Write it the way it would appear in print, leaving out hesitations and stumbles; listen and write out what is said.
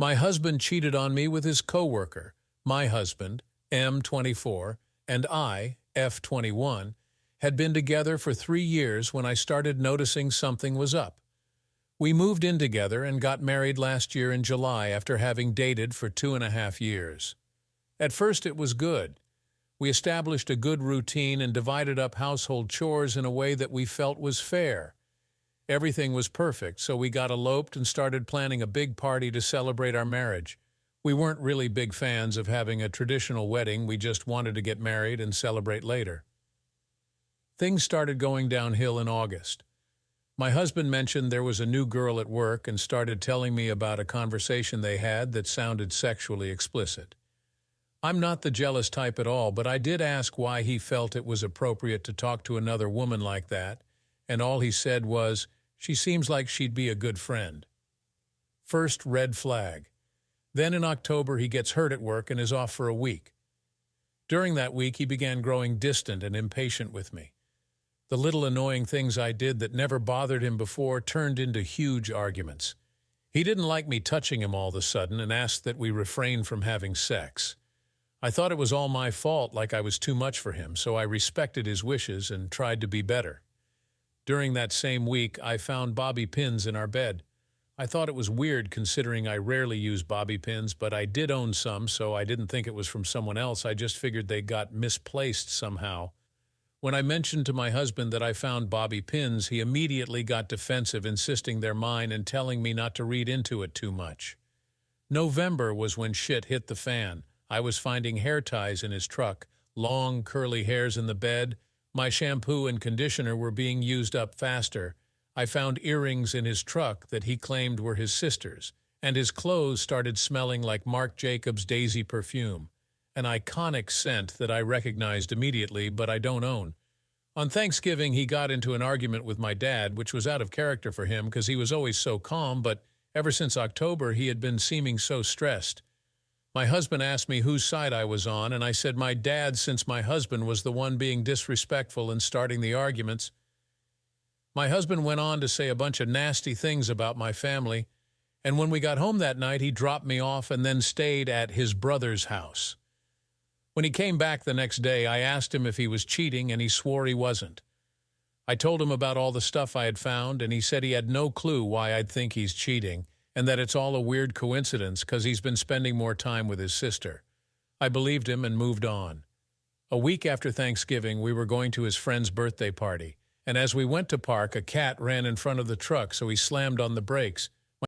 My husband cheated on me with his coworker. My husband, M, 24, and I, F, 21, had been together for 3 years when I started noticing something was up. We moved in together and got married last year in July after having dated for 2.5 years. At first it was good. We established a good routine and divided up household chores in a way that we felt was fair. Everything was perfect, so we got eloped and started planning a big party to celebrate our marriage. We weren't really big fans of having a traditional wedding, we just wanted to get married and celebrate later. Things started going downhill in August. My husband mentioned there was a new girl at work and started telling me about a conversation they had that sounded sexually explicit. I'm not the jealous type at all, but I did ask why he felt it was appropriate to talk to another woman like that, and all he said was, "She seems like she'd be a good friend." First red flag. Then in October he gets hurt at work and is off for a week. During that week he began growing distant and impatient with me. The little annoying things I did that never bothered him before turned into huge arguments. He didn't like me touching him all of a sudden and asked that we refrain from having sex. I thought it was all my fault, like I was too much for him, so I respected his wishes and tried to be better. During that same week, I found bobby pins in our bed. I thought it was weird considering I rarely use bobby pins, but I did own some, so I didn't think it was from someone else. I just figured they got misplaced somehow. When I mentioned to my husband that I found bobby pins, he immediately got defensive, insisting they're mine and telling me not to read into it too much. November was when shit hit the fan. I was finding hair ties in his truck, long curly hairs in the bed. My shampoo and conditioner were being used up faster. I found earrings in his truck that he claimed were his sister's, and his clothes started smelling like Marc Jacobs Daisy perfume, an iconic scent that I recognized immediately but I don't own. On Thanksgiving, he got into an argument with my dad, which was out of character for him because he was always so calm, but ever since October he had been seeming so stressed. My husband asked me whose side I was on, and I said my dad, since my husband was the one being disrespectful and starting the arguments. My husband went on to say a bunch of nasty things about my family, and when we got home that night, he dropped me off and then stayed at his brother's house. When he came back the next day, I asked him if he was cheating, and he swore he wasn't. I told him about all the stuff I had found, and he said he had no clue why I'd think he's cheating, and that it's all a weird coincidence because he's been spending more time with his sister. I believed him and moved on. A week after Thanksgiving, we were going to his friend's birthday party, and as we went to park, a cat ran in front of the truck, so he slammed on the brakes.